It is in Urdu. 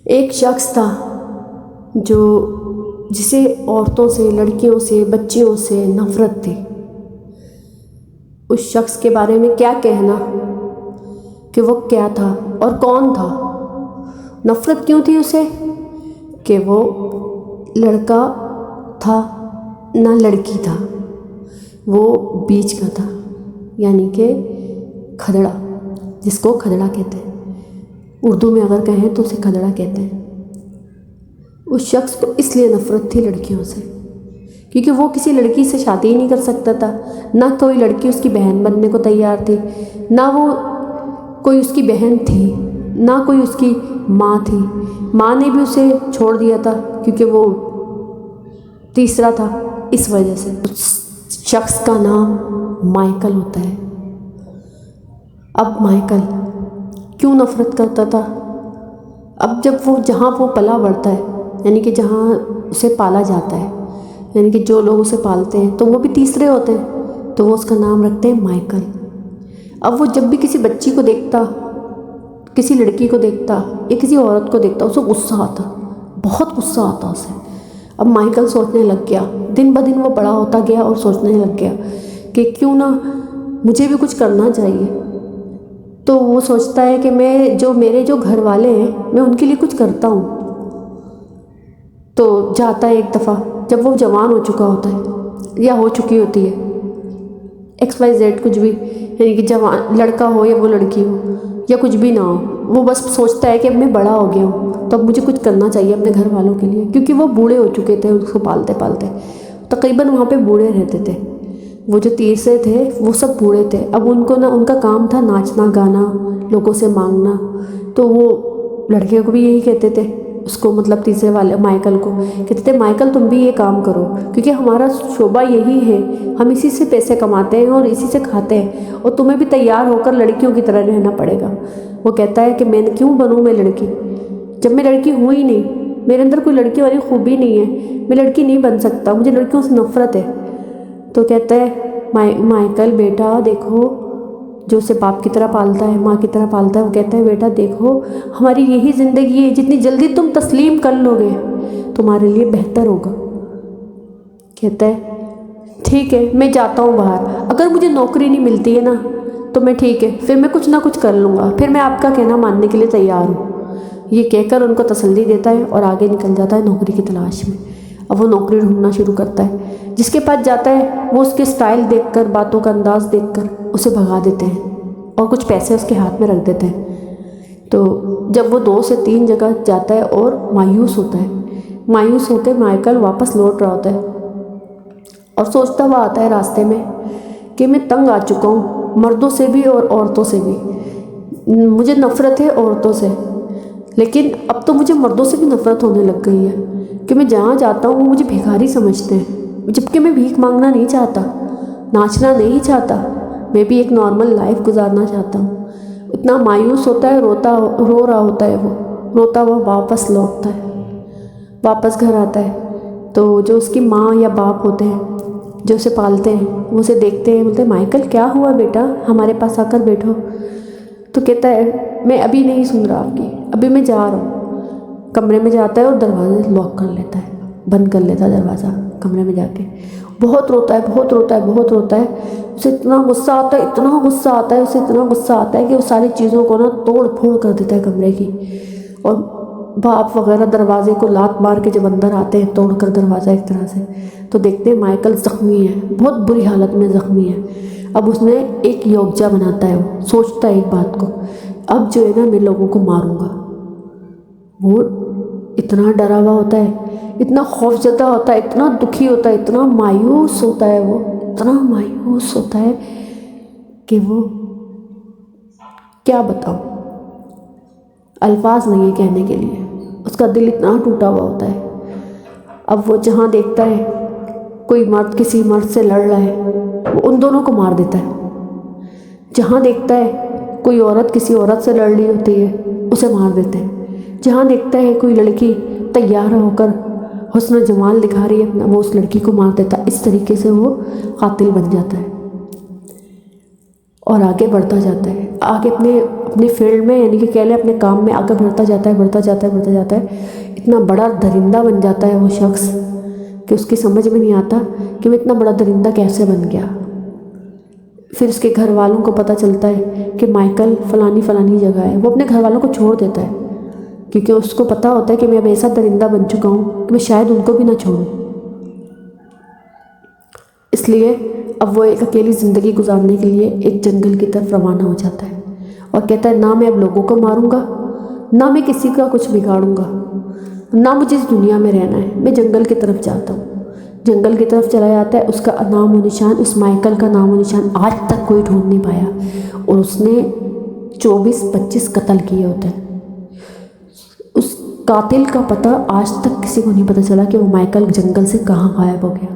ایک شخص تھا جسے عورتوں سے، لڑکیوں سے، بچیوں سے نفرت تھی۔ اس شخص کے بارے میں کیا کہنا کہ وہ کیا تھا اور کون تھا۔ نفرت کیوں تھی اسے؟ کہ وہ لڑکا تھا نہ لڑکی تھا، وہ بیچ کا تھا، یعنی کہ کھدڑا، جس کو کھدڑا کہتے ہیں، اردو میں اگر کہیں تو اسے کھدڑا کہتے ہیں۔ اس شخص کو اس لیے نفرت تھی لڑکیوں سے کیونکہ وہ کسی لڑکی سے شادی ہی نہیں کر سکتا تھا، نہ کوئی لڑکی اس کی بہن بننے کو تیار تھی، نہ وہ کوئی اس کی بہن تھی، نہ کوئی اس کی ماں تھی۔ ماں نے بھی اسے چھوڑ دیا تھا کیونکہ وہ تیسرا تھا۔ اس وجہ سے اس شخص کا نام مائیکل ہوتا ہے۔ اب مائیکل کیوں نفرت کرتا تھا؟ اب جب جہاں وہ پلا بڑھتا ہے، یعنی کہ جہاں اسے پالا جاتا ہے، یعنی کہ جو لوگ اسے پالتے ہیں تو وہ بھی تیسرے ہوتے ہیں، تو وہ اس کا نام رکھتے ہیں مائیکل۔ اب وہ جب بھی کسی بچی کو دیکھتا، کسی لڑکی کو دیکھتا یا کسی عورت کو دیکھتا، اسے غصہ آتا، بہت غصہ آتا اسے۔ اب مائیکل سوچنے لگ گیا، دن بدن وہ بڑا ہوتا گیا اور سوچنے لگ گیا کہ کیوں نہ مجھے بھی کچھ کرنا چاہیے۔ تو وہ سوچتا ہے کہ میرے جو گھر والے ہیں، میں ان کے لیے کچھ کرتا ہوں۔ تو جاتا ہے ایک دفعہ، جب وہ جوان ہو چکا ہوتا ہے یا ہو چکی ہوتی ہے، XYZ کچھ بھی، یعنی کہ جوان لڑکا ہو یا وہ لڑکی ہو یا کچھ بھی نہ ہو، وہ بس سوچتا ہے کہ اب میں بڑا ہو گیا ہوں تو اب مجھے کچھ کرنا چاہیے اپنے گھر والوں کے لیے، کیونکہ وہ بوڑھے ہو چکے تھے اس کو پالتے پالتے۔ تقریباً وہاں پہ بوڑھے رہتے تھے، وہ جو تیسرے تھے وہ سب بوڑھے تھے۔ اب ان کو ان کا کام تھا ناچنا گانا، لوگوں سے مانگنا، تو وہ لڑکیوں کو بھی یہی کہتے تھے، اس کو مطلب تیسرے والے مائیکل کو کہتے تھے مائیکل تم بھی یہ کام کرو، کیونکہ ہمارا شعبہ یہی ہے، ہم اسی سے پیسے کماتے ہیں اور اسی سے کھاتے ہیں، اور تمہیں بھی تیار ہو کر لڑکیوں کی طرح رہنا پڑے گا۔ وہ کہتا ہے کہ میں کیوں بنوں میں لڑکی، جب میں لڑکی ہوں ہی نہیں، میرے اندر کوئی لڑکی والی خوبی نہیں ہے، میں لڑکی نہیں بن سکتا، مجھے لڑکیوں سے نفرت ہے۔ تو کہتا ہے مائیکل بیٹا دیکھو، جو اسے باپ کی طرح پالتا ہے، ماں کی طرح پالتا ہے، وہ کہتا ہے بیٹا دیکھو ہماری یہی زندگی ہے، جتنی جلدی تم تسلیم کر لو گے تمہارے لیے بہتر ہوگا۔ کہتا ہے ٹھیک ہے میں جاتا ہوں باہر، اگر مجھے نوکری نہیں ملتی ہے نا تو میں ٹھیک ہے، پھر میں کچھ نہ کچھ کر لوں گا، پھر میں آپ کا کہنا ماننے کے لیے تیار ہوں۔ یہ کہہ کر ان کو تسلی دیتا ہے اور آگے نکل جاتا ہے نوکری کی تلاش میں۔ اب وہ نوکری ڈھونڈنا شروع کرتا ہے، جس کے پاس جاتا ہے وہ اس کے سٹائل دیکھ کر، باتوں کا انداز دیکھ کر اسے بھگا دیتے ہیں اور کچھ پیسے اس کے ہاتھ میں رکھ دیتے ہیں۔ تو جب وہ 2 سے 3 جگہ جاتا ہے اور مایوس ہوتا ہے، مایوس ہو کے مائیکل واپس لوٹ رہا ہوتا ہے اور سوچتا ہوا آتا ہے راستے میں کہ میں تنگ آ چکا ہوں مردوں سے بھی اور عورتوں سے بھی، مجھے نفرت ہے عورتوں سے، لیکن اب تو مجھے مردوں سے بھی نفرت ہونے لگ گئی ہے کہ میں جہاں جاتا ہوں وہ مجھے بھیکاری سمجھتے ہیں، جبکہ میں بھیک مانگنا نہیں چاہتا، ناچنا نہیں چاہتا، میں بھی ایک نارمل لائف گزارنا چاہتا ہوں۔ اتنا مایوس ہوتا ہے، رو رہا ہوتا ہے، وہ روتا ہوا واپس لوٹتا ہے، واپس گھر آتا ہے۔ تو جو اس کی ماں یا باپ ہوتے ہیں جو اسے پالتے ہیں وہ اسے دیکھتے ہیں، بولتے ہیں مائیکل کیا ہوا بیٹا، ہمارے پاس آ کر بیٹھو۔ تو کہتا ہے میں ابھی نہیں سن رہا آپ کی، ابھی میں جا رہا ہوں۔ کمرے میں جاتا ہے اور دروازہ لاک کر لیتا ہے، بند کر لیتا ہے دروازہ کمرے میں جا کے۔ بہت روتا ہے، بہت روتا ہے، بہت روتا ہے، اسے اتنا غصہ آتا ہے، اتنا غصہ آتا ہے، اسے اتنا غصہ آتا ہے کہ وہ ساری چیزوں کو توڑ پھوڑ کر دیتا ہے کمرے کی، اور باپ وغیرہ دروازے کو لات مار کے جب اندر آتے ہیں توڑ کر دروازہ ایک طرح سے، تو دیکھتے ہیں مائیکل زخمی ہے، بہت بری حالت میں زخمی ہے۔ اب اس نے ایک یوگجا بناتا ہے، وہ سوچتا ہے ایک بات کو، اب جو ہے نا میں لوگوں کو ماروں گا۔ وہ اتنا ڈرا ہوا ہوتا ہے، اتنا خوف زدہ ہوتا ہے، اتنا دکھی ہوتا ہے، اتنا مایوس ہوتا ہے، وہ اتنا مایوس ہوتا ہے کہ وہ کیا بتاؤں، الفاظ نہیں ہے کہنے کے لیے، اس کا دل اتنا ٹوٹا ہوا ہوتا ہے۔ اب وہ جہاں دیکھتا ہے کوئی مرد کسی مرد سے لڑ رہا ہے وہ ان دونوں کو مار دیتا ہے، جہاں دیکھتا ہے کوئی عورت کسی عورت سے لڑ رہی ہوتی ہے اسے مار دیتے ہیں، جہاں دیکھتا ہے کوئی لڑکی تیار ہو کر حسن و جمال دکھا رہی ہے اپنا، وہ اس لڑکی کو مار دیتا ہے۔ اس طریقے سے وہ قاتل بن جاتا ہے اور آگے بڑھتا جاتا ہے، آگے اپنے فیلڈ میں، یعنی کہ کہہ لیں اپنے کام میں آگے بڑھتا جاتا ہے، اتنا بڑا درندہ بن جاتا ہے وہ شخص کہ اس کی سمجھ میں نہیں آتا کہ وہ اتنا بڑا درندہ کیسے بن گیا۔ پھر اس کے گھر والوں کو پتہ چلتا ہے کہ مائیکل فلانی جگہ ہے، وہ اپنے گھر والوں کو چھوڑ دیتا ہے کیونکہ اس کو پتہ ہوتا ہے کہ میں اب ایسا درندہ بن چکا ہوں کہ میں شاید ان کو بھی نہ چھوڑوں۔ اس لیے اب وہ ایک اکیلی زندگی گزارنے کے لیے ایک جنگل کی طرف روانہ ہو جاتا ہے اور کہتا ہے نہ میں اب لوگوں کو ماروں گا، نہ میں کسی کا کچھ بگاڑوں گا، نہ مجھے اس دنیا میں رہنا ہے، میں جنگل کی طرف جاتا ہوں۔ جنگل کی طرف چلا جاتا ہے، اس کا نام و نشان، اس مائیکل کا نام و نشان آج تک کوئی ڈھونڈ نہیں پایا، اور اس نے 24-25 قتل کیے ہوتے ہیں۔ اس قاتل کا پتہ آج تک کسی کو نہیں پتہ چلا کہ وہ مائیکل جنگل سے کہاں غائب ہو گیا۔